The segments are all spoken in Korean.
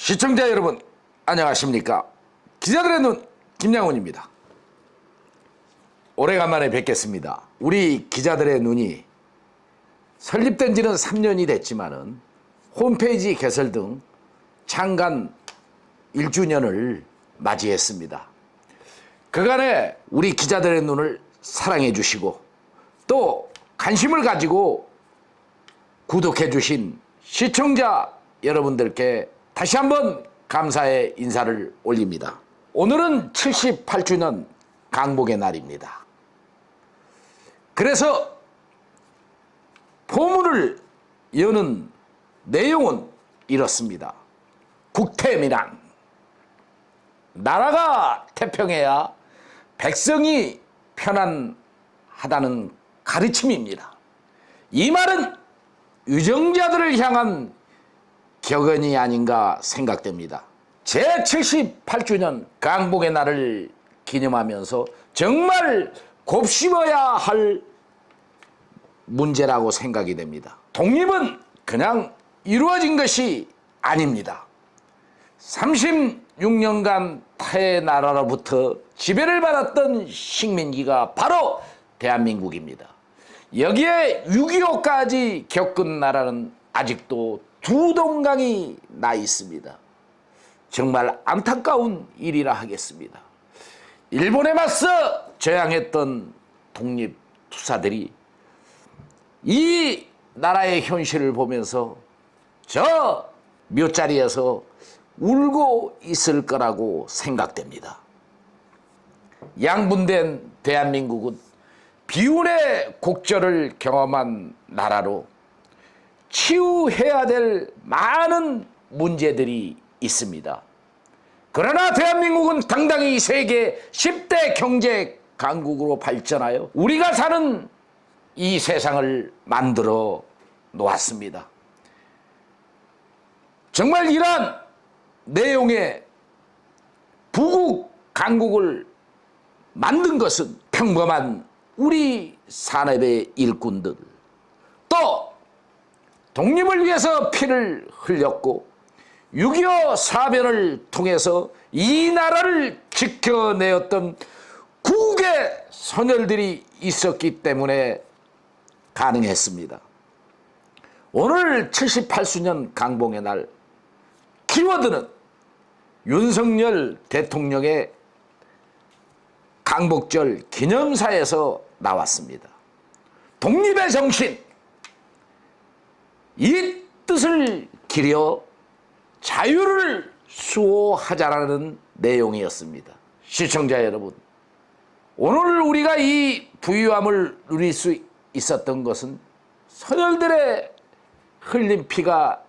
시청자 여러분 안녕하십니까. 기자들의 눈 김양훈입니다. 오래간만에 뵙겠습니다. 우리 기자들의 눈이 설립된 지는 3년이 됐지만은 홈페이지 개설 등 창간 1주년을 맞이했습니다. 그간에 우리 기자들의 눈을 사랑해 주시고 또 관심을 가지고 구독해 주신 시청자 여러분들께 다시 한번 감사의 인사를 올립니다. 오늘은 78주년 강복의 날입니다. 그래서 포문을 여는 내용은 이렇습니다. 국태민안. 나라가 태평해야 백성이 편안하다는 가르침입니다. 이 말은 유정자들을 향한 격언이 아닌가 생각됩니다. 제78주년 강복의 날을 기념하면서 정말 곱씹어야 할 문제라고 생각이 됩니다. 독립은 그냥 이루어진 것이 아닙니다. 36년간 타의 나라로부터 지배를 받았던 식민지가 바로 대한민국입니다. 여기에 6.25까지 겪은 나라는 아직도 두 동강이 나 있습니다. 정말 안타까운 일이라 하겠습니다. 일본에 맞서 저항했던 독립투사들이 이 나라의 현실을 보면서 저 묘자리에서 울고 있을 거라고 생각됩니다. 양분된 대한민국은 비운의 곡절을 경험한 나라로 치유해야 될 많은 문제들이 있습니다. 그러나 대한민국은 당당히 세계 10대 경제 강국으로 발전하여 우리가 사는 이 세상을 만들어 놓았습니다. 정말 이러한 내용의 부국 강국을 만든 것은 평범한 우리 산업의 일꾼들, 또 독립을 위해서 피를 흘렸고 6.25 사변을 통해서 이 나라를 지켜내었던 국의 선열들이 있었기 때문에 가능했습니다. 오늘 78주년 강복의 날 키워드는 윤석열 대통령의 강복절 기념사에서 나왔습니다. 독립의 정신, 이 뜻을 기려 자유를 수호하자라는 내용이었습니다. 시청자 여러분, 오늘 우리가 이 부유함을 누릴 수 있었던 것은 선열들의 흘린 피가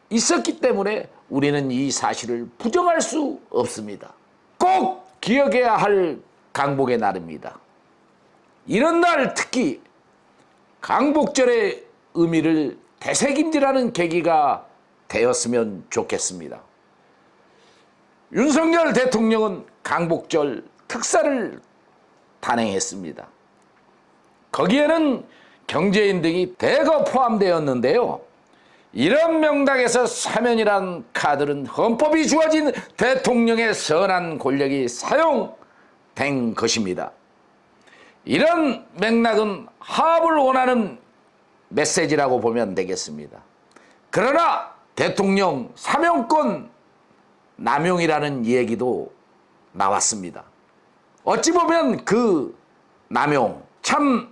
있었기 때문에 우리는 이 사실을 부정할 수 없습니다. 꼭 기억해야 할 강복의 날입니다. 이런 날 특히 강복절의 의미를 되새김질하는 계기가 되었으면 좋겠습니다. 윤석열 대통령은 강복절 특사를 단행했습니다. 거기에는 경제인 등이 대거 포함되었는데요. 이런 명당에서 사면이란 카드는 헌법이 주어진 대통령의 선한 권력이 사용된 것입니다. 이런 맥락은 화합을 원하는 메시지라고 보면 되겠습니다. 그러나 대통령 사면권 남용이라는 얘기도 나왔습니다. 어찌 보면 그 남용 참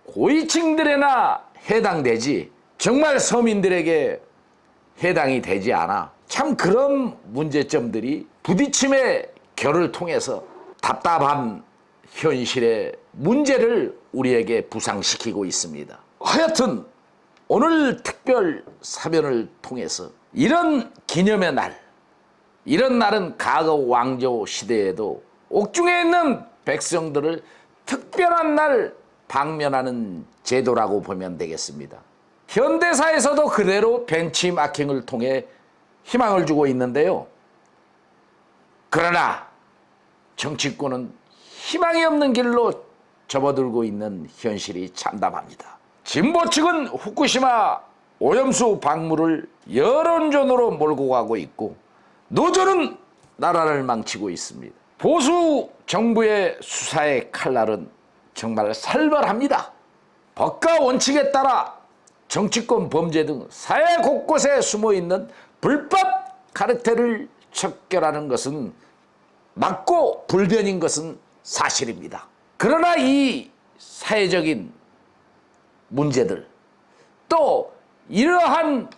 고위층들에나 해당되지 정말 서민들에게 해당이 되지 않아 참 그런 문제점들이 부딪힘의 결을 통해서 답답한 현실의 문제를 우리에게 부상시키고 있습니다. 하여튼 오늘 특별 사변을 통해서 이런 기념의 날, 이런 날은 과거 왕조 시대에도 옥중에 있는 백성들을 특별한 날 방면하는 제도라고 보면 되겠습니다. 현대사에서도 그대로 벤치마킹을 통해 희망을 주고 있는데요. 그러나 정치권은 희망이 없는 길로 접어들고 있는 현실이 참담합니다. 진보 측은 후쿠시마 오염수 방류를 여론전으로 몰고 가고 있고 노조는 나라를 망치고 있습니다. 보수 정부의 수사의 칼날은 정말 살벌합니다. 법과 원칙에 따라 정치권 범죄 등 사회 곳곳에 숨어있는 불법 카르텔을 척결하는 것은 맞고 불변인 것은 사실입니다. 그러나 이 사회적인 문제들 또 이러한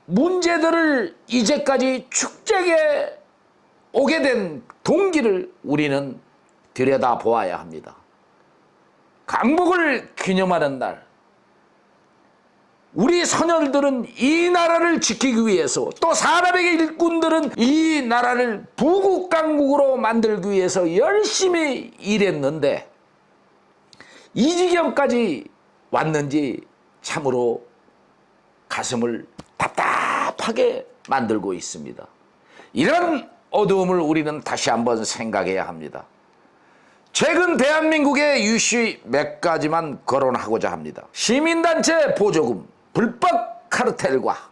문제들을 이제까지 축적해 오게 된 동기를 우리는 들여다보아야 합니다. 강복을 기념하는 날 우리 선열들은 이 나라를 지키기 위해서 또 사람에게 일꾼들은 이 나라를 부국강국으로 만들기 위해서 열심히 일했는데 이 지경까지 왔는지 참으로 가슴을 답답하게 만들고 있습니다. 이런 어두움을 우리는 다시 한번 생각해야 합니다. 최근 대한민국의 이슈 몇 가지만 거론하고자 합니다. 시민단체 보조금, 불법 카르텔과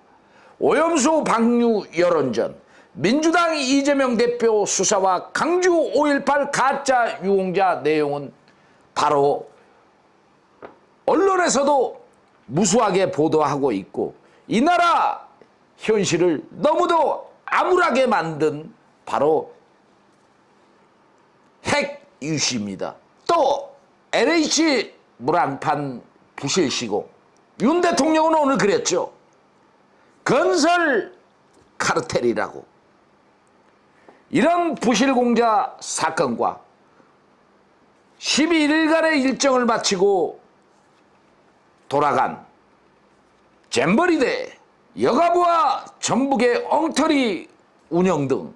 오염수 방류 여론전, 민주당 이재명 대표 수사와 강주 5.18 가짜 유공자 내용은 바로 언론에서도 무수하게 보도하고 있고 이 나라 현실을 너무도 암울하게 만든 바로 핵 이슈입니다. 또 LH 물안판 부실 시공, 윤 대통령은 오늘 그랬죠. 건설 카르텔이라고. 이런 부실 공자 사건과 12일간의 일정을 마치고 돌아간 잼버리대, 여가부와 전북의 엉터리 운영 등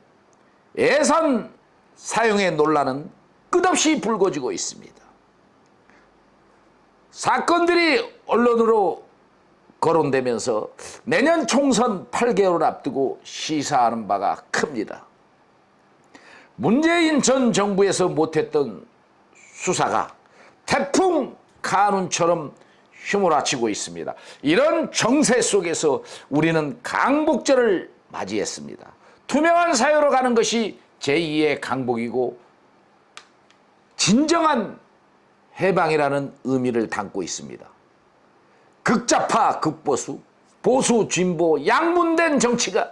예산 사용의 논란은 끝없이 불거지고 있습니다. 사건들이 언론으로 거론되면서 내년 총선 8개월 앞두고 시사하는 바가 큽니다. 문재인 전 정부에서 못했던 수사가 태풍 카눈처럼 휘몰아치고 있습니다. 이런 정세 속에서 우리는 강복절을 맞이했습니다. 투명한 사회로 가는 것이 제2의 강복이고 진정한 해방이라는 의미를 담고 있습니다. 극좌파 극보수, 보수 진보 양분된 정치가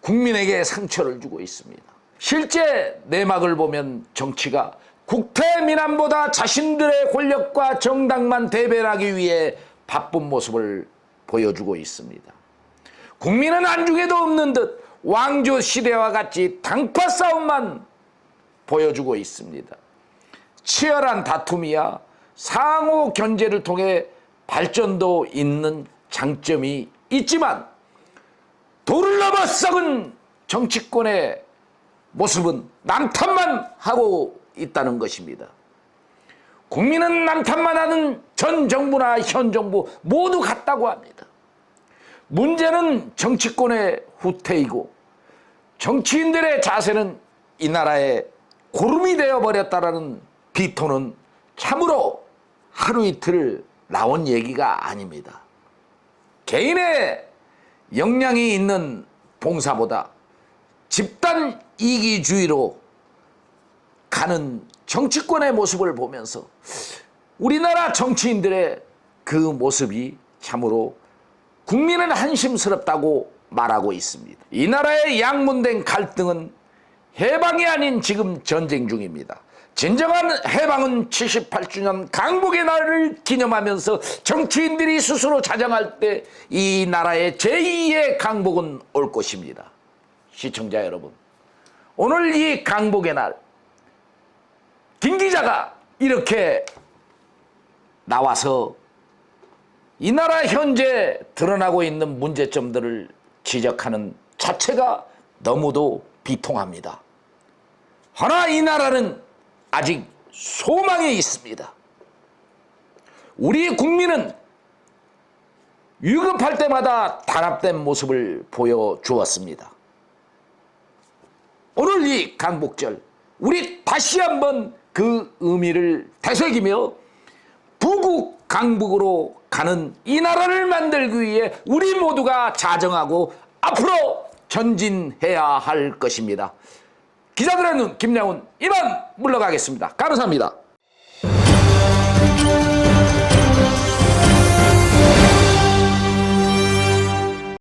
국민에게 상처를 주고 있습니다. 실제 내막을 보면 정치가 국태민안보다 자신들의 권력과 정당만 대변하기 위해 바쁜 모습을 보여주고 있습니다. 국민은 안중에도 없는 듯 왕조 시대와 같이 당파 싸움만 보여주고 있습니다. 치열한 다툼이야 상호 견제를 통해 발전도 있는 장점이 있지만 도를 넘어 썩은 정치권의 모습은 남탓만 하고 있다는 것입니다. 국민은 남탓만 하는 전 정부나 현 정부 모두 같다고 합니다. 문제는 정치권의 후퇴이고 정치인들의 자세는 이 나라의 고름이 되어버렸다라는 비토는 참으로 하루 이틀 나온 얘기가 아닙니다. 개인의 역량이 있는 봉사보다 집단 이기주의로 가는 정치권의 모습을 보면서 우리나라 정치인들의 그 모습이 참으로 국민은 한심스럽다고 말하고 있습니다. 이 나라의 양분된 갈등은 해방이 아닌 지금 전쟁 중입니다. 진정한 해방은 78주년 강복의 날을 기념하면서 정치인들이 스스로 자정할 때 이 나라의 제2의 강복은 올 것입니다. 시청자 여러분, 오늘 이 강복의 날 김 기자가 이렇게 나와서 이 나라 현재 드러나고 있는 문제점들을 지적하는 자체가 너무도 비통합니다. 허나 이 나라는 아직 소망이 있습니다. 우리 국민은 위급할 때마다 단합된 모습을 보여주었습니다. 오늘 이 강복절 우리 다시 한번 그 의미를 되새기며 부국 강북으로 가는 이 나라를 만들기 위해 우리 모두가 자정하고 앞으로 전진해야 할 것입니다. 기자들의 눈 김양훈 이만 물러가겠습니다. 감사합니다.